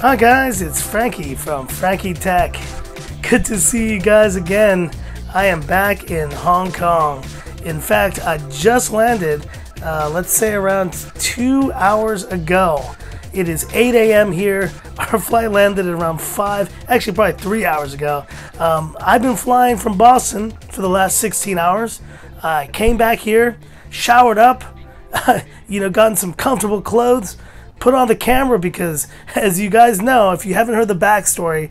Hi guys, it's Frankie from Frankie Tech. Good to see you guys again. I am back in Hong Kong. In fact, I just landed, let's say around 2 hours ago. It is 8 a.m. here. Our flight landed at around 5, actually probably 3 hours ago. I've been flying from Boston for the last 16 hours. I came back here, showered up, gotten some comfortable clothes, put on the camera because, as you guys know, if you haven't heard the backstory,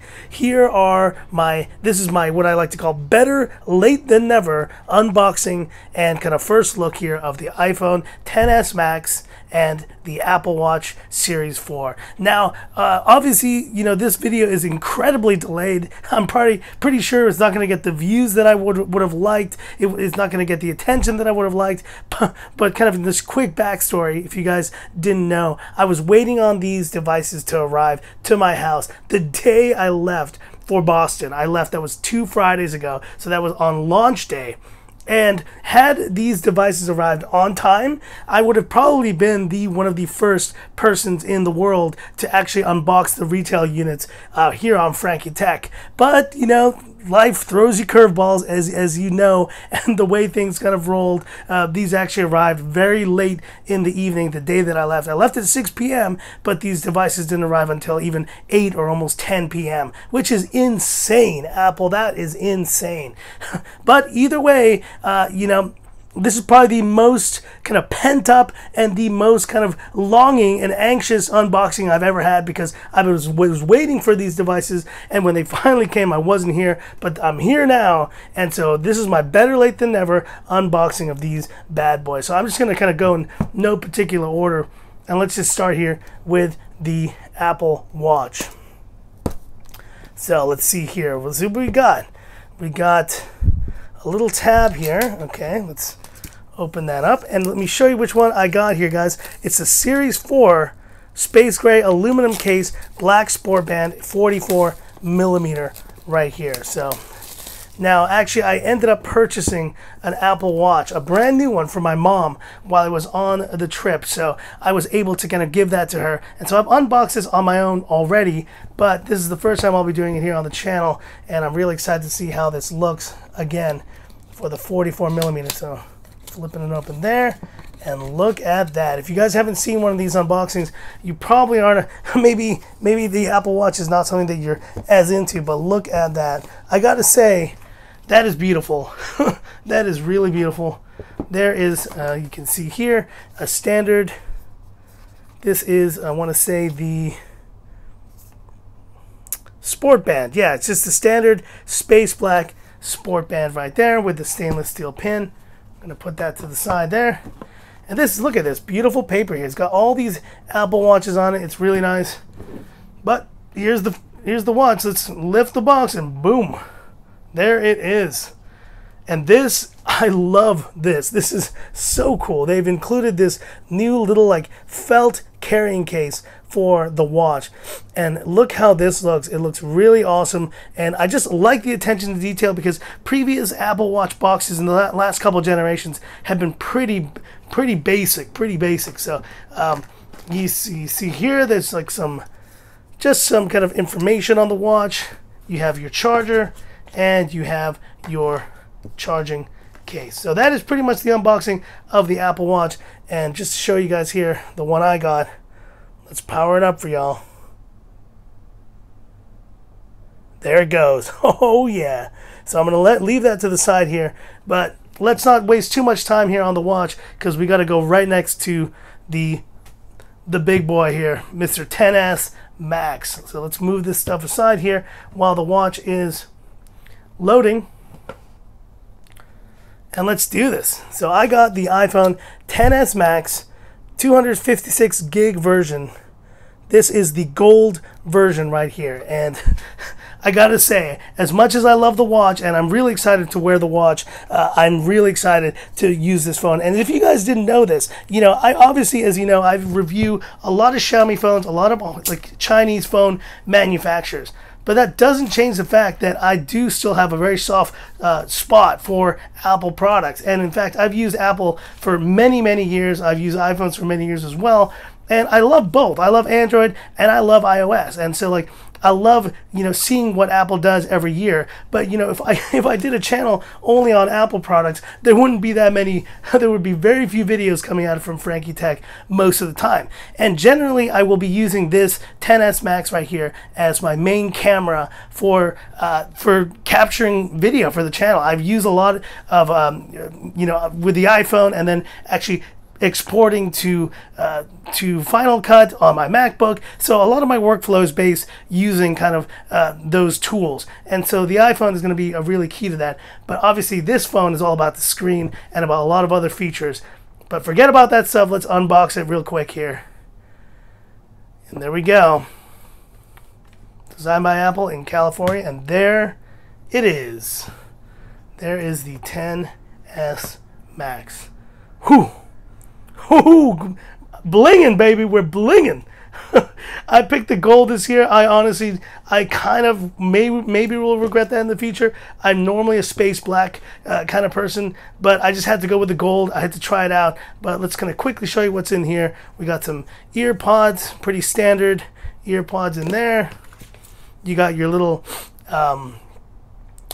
this is my what I like to call better late than never unboxing and kind of first look here of the iPhone XS Max and the Apple Watch Series 4. Now, obviously, this video is incredibly delayed. I'm pretty sure it's not going to get the views that I would have liked. It's not going to get the attention that I would have liked. But kind of in this quick backstory, if you guys didn't know, I was waiting on these devices to arrive to my house the day I left for Boston. That was 2 Fridays ago, so that was on launch day. And had these devices arrived on time, I would have probably been one of the first persons in the world to actually unbox the retail units here on Frankie Tech. But, life throws you curveballs, as you know, and the way things kind of rolled, these actually arrived very late in the evening, the day that I left. I left at 6 p.m., but these devices didn't arrive until even 8 or almost 10 p.m., which is insane, Apple. That is insane. But either way, this is probably the most kind of pent up and the most kind of longing and anxious unboxing I've ever had, because I was waiting for these devices, and when they finally came, I wasn't here, but I'm here now. And so this is my better late than never unboxing of these bad boys. So I'm just going to kind of go in no particular order, and let's just start here with the Apple Watch. So let's see here. Let's see what we got. We got a little tab here. Okay, let's open that up and let me show you which one I got here, guys. It's a Series 4 space gray aluminum case, black sport band, 44 millimeter right here. So now actually I ended up purchasing an Apple Watch, a brand new one for my mom while I was on the trip, so I was able to kind of give that to her. And so I've unboxed this on my own already, but this is the first time I'll be doing it here on the channel, and I'm really excited to see how this looks again for the 44 millimeter. So flipping it open there, and look at that. If you guys haven't seen one of these unboxings, you probably aren't. Maybe the Apple Watch is not something that you're as into, but look at that. I gotta say, that is beautiful. That is really beautiful. There is, you can see here, a standard. This is, I want to say, the sport band. Yeah, it's just the standard space black sport band right there with the stainless steel pin. I'm going to put that to the side there. And this, look at this beautiful paper here. It's got all these Apple Watches on it. It's really nice. But here's the watch. Let's lift the box and boom. There it is. And this, I love this. This is so cool. They've included this new little like felt carrying case for the watch, and look how this looks. It looks really awesome, and I just like the attention to detail, because previous Apple Watch boxes in the last couple generations have been pretty basic. So you see here, there's like just some kind of information on the watch. You have your charger and you have your charging case. So that is pretty much the unboxing of the Apple Watch. And just to show you guys here, the one I got, let's power it up for y'all. There it goes. Oh yeah. So I'm going to leave that to the side here, but let's not waste too much time here on the watch, because we got to go right next to the big boy here, Mr. XS Max. So let's move this stuff aside here while the watch is loading, and let's do this. So I got the iPhone XS Max 256 gig version. This is the gold version right here, and I gotta say, as much as I love the watch and I'm really excited to wear the watch, I'm really excited to use this phone. And if you guys didn't know this, I obviously, as you know, I review a lot of Xiaomi phones, a lot of like Chinese phone manufacturers. But that doesn't change the fact that I do still have a very soft spot for Apple products. And in fact, I've used Apple for many, many years. I've used iPhones for many years as well. And I love both. I love Android and I love iOS. And so like, I love, seeing what Apple does every year. But, if I did a channel only on Apple products, there wouldn't be that many, there would be very few videos coming out from Frankie Tech most of the time. And generally, I will be using this XS Max right here as my main camera for capturing video for the channel. I've used a lot of, with the iPhone and then actually exporting to Final Cut on my MacBook. So a lot of my workflow is based using kind of those tools. And so the iPhone is going to be a really key to that. But obviously this phone is all about the screen and about a lot of other features. But forget about that stuff. Let's unbox it real quick here. And there we go. Designed by Apple in California. And there it is. There is the XS Max. Whew. Ooh, blinging, baby, we're blinging. I picked the gold this year. I kind of maybe will regret that in the future. I'm normally a space black kind of person, but I just had to go with the gold. I had to try it out. But let's kind of quickly show you what's in here. We got some ear pods, pretty standard ear pods in there. You got your little,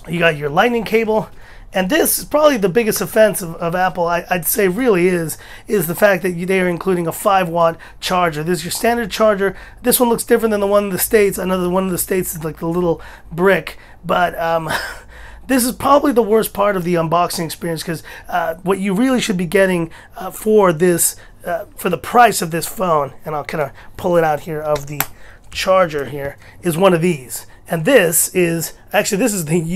you got your lightning cable. And this is probably the biggest offense of Apple, I'd say really is the fact that they are including a 5-watt charger. This is your standard charger. This one looks different than the one in the States. Another one in the States is like the little brick. But this is probably the worst part of the unboxing experience because what you really should be getting for this, for the price of this phone, and I'll kind of pull it out here of the charger here, is one of these. And this is the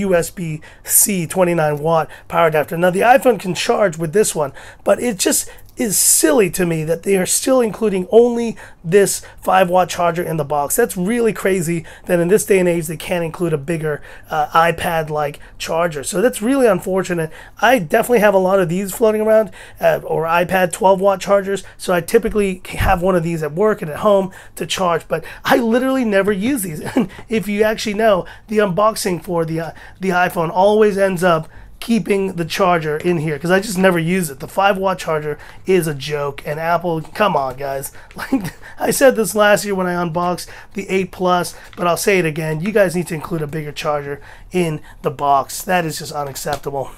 USB-C 29-watt power adapter. Now the iPhone can charge with this one, but it just is silly to me that they are still including only this 5-watt charger in the box. That's really crazy that in this day and age they can't include a bigger iPad-like charger. So that's really unfortunate. I definitely have a lot of these floating around, or iPad 12-watt chargers, so I typically have one of these at work and at home to charge, but I literally never use these. And if you actually know, the unboxing for the iPhone always ends up keeping the charger in here because I just never use it. The 5-watt charger is a joke, and Apple, come on guys. Like I said this last year when I unboxed the 8 Plus, but I'll say it again, you guys need to include a bigger charger in the box. That is just unacceptable.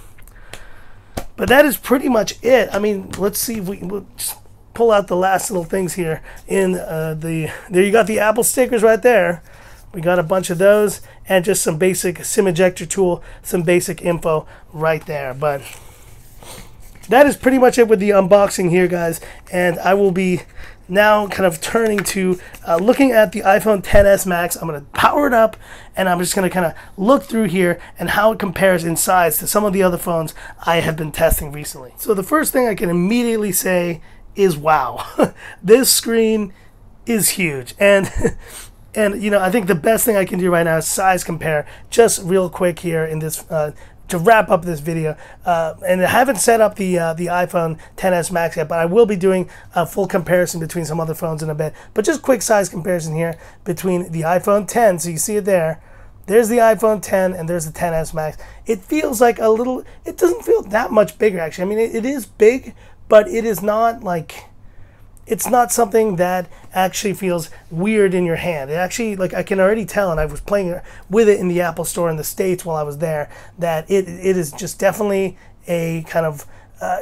But that is pretty much it. I mean, let's see if we'll just pull out the last little things here in there you got the Apple stickers right there. We got a bunch of those and just some basic SIM ejector tool, some basic info right there. But that is pretty much it with the unboxing here, guys. And I will be now kind of turning to looking at the iPhone XS Max. I'm going to power it up and I'm just going to kind of look through here and how it compares in size to some of the other phones I have been testing recently. So the first thing I can immediately say is wow. This screen is huge. And I think the best thing I can do right now is size compare. Just real quick here in this to wrap up this video. And I haven't set up the iPhone XS Max yet, but I will be doing a full comparison between some other phones in a bit. But just quick size comparison here between the iPhone X. So you see it there. There's the iPhone X and there's the XS Max. It feels like a little. It doesn't feel that much bigger actually. I mean, it is big, but it is not like. It's not something that actually feels weird in your hand. It actually, like I can already tell, and I was playing with it in the Apple Store in the States while I was there, that it is just definitely a kind of,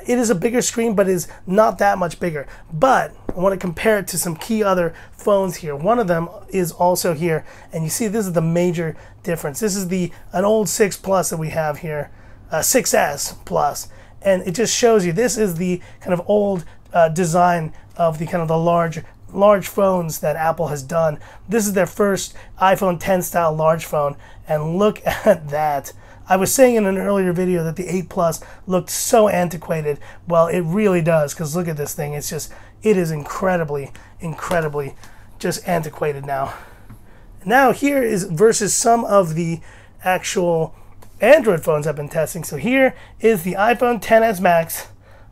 it is a bigger screen, but is not that much bigger. But I want to compare it to some key other phones here. One of them is also here, and you see this is the major difference. This is an old 6 Plus that we have here, 6S Plus, and it just shows you this is the kind of old design of the kind of the large phones that Apple has done. This is their first iPhone X style large phone, and look at that. I was saying in an earlier video that the 8 Plus looked so antiquated. Well, it really does, because look at this thing. It is incredibly just antiquated now. Now here is versus some of the actual Android phones I've been testing. So here is the iPhone XS Max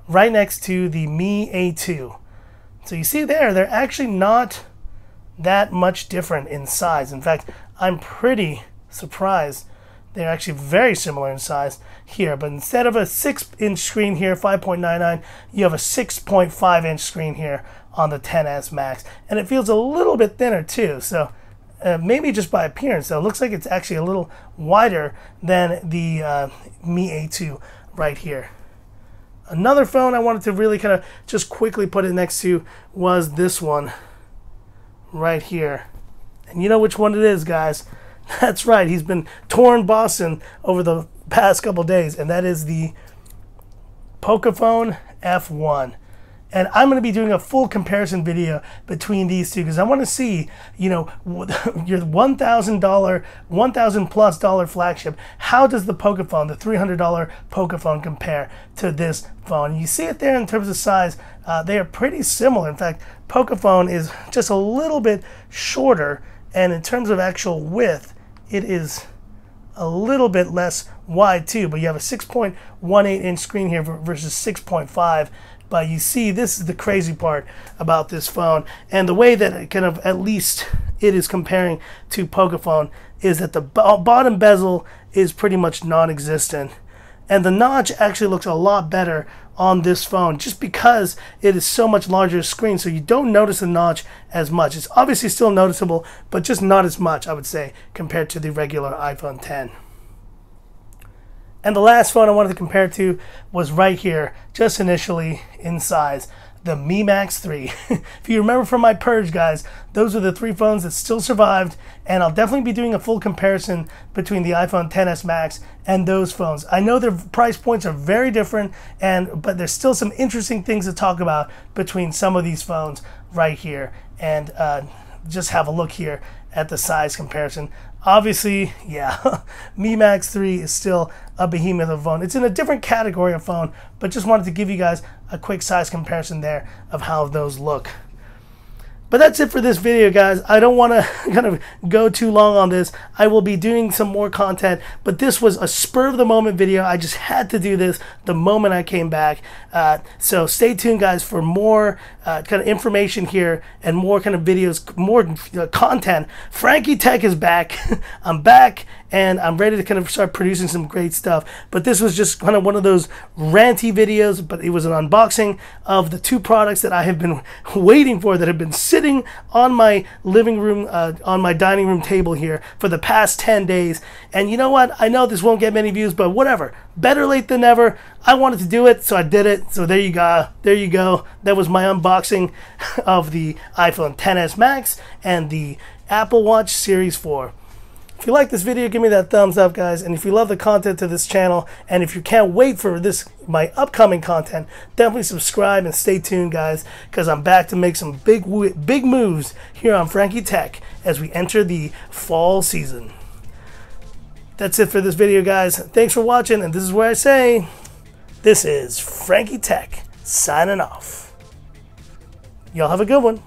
right next to the Mi A2. So you see there, they're actually not that much different in size. In fact, I'm pretty surprised. They're actually very similar in size here, but instead of a 6-inch screen here, 5.99, you have a 6.5-inch screen here on the XS Max, and it feels a little bit thinner too. So maybe just by appearance, though, it looks like it's actually a little wider than the Mi A2 right here. Another phone I wanted to really kind of just quickly put it next to was this one right here. And you know which one it is, guys. That's right, he's been touring Boston over the past couple days, and that is the Pocophone F1. And I'm going to be doing a full comparison video between these two because I want to see, you know, your $1,000, $1,000+ flagship. How does the Pocophone, the $300 Pocophone, compare to this phone? And you see it there in terms of size. They are pretty similar. In fact, Pocophone is just a little bit shorter, and in terms of actual width, it is a little bit less wide too. But you have a 6.18-inch screen here versus 6.5. But you see, this is the crazy part about this phone, and the way that it kind of, at least it is comparing to Pocophone, is that the bottom bezel is pretty much non-existent, and the notch actually looks a lot better on this phone just because it is so much larger screen, so you don't notice the notch as much. It's obviously still noticeable, but just not as much, I would say, compared to the regular iPhone X. And the last phone I wanted to compare to was right here, just initially in size, the Mi Max 3. If you remember from my purge, guys, those are the 3 phones that still survived, and I'll definitely be doing a full comparison between the iPhone XS Max and those phones. I know their price points are very different, but there's still some interesting things to talk about between some of these phones right here. And just have a look here at the size comparison. Obviously, yeah, Mi Max 3 is still a behemoth of a phone. It's in a different category of phone, but just wanted to give you guys a quick size comparison there of how those look. But that's it for this video, guys. I don't want to kind of go too long on this. I will be doing some more content, but this was a spur-of-the-moment video. I just had to do this the moment I came back. So stay tuned, guys, for more kind of information here and more kind of videos, more content. Frankie Tech is back. I'm back, and I'm ready to kind of start producing some great stuff. But this was just kind of one of those ranty videos, but it was an unboxing of the 2 products that I have been waiting for, that have been sitting on my living room, on my dining room table here for the past 10 days. And you know what? I know this won't get many views, but whatever. Better late than never. I wanted to do it, so I did it. So there you go. There you go. That was my unboxing of the iPhone XS Max and the Apple Watch Series 4. If you like this video, give me that thumbs up, guys. And if you love the content of this channel, and if you can't wait for my upcoming content, definitely subscribe and stay tuned, guys, because I'm back to make some big moves here on Frankie Tech as we enter the fall season. That's it for this video, guys. Thanks for watching, and this is where I say, this is Frankie Tech signing off. Y'all have a good one.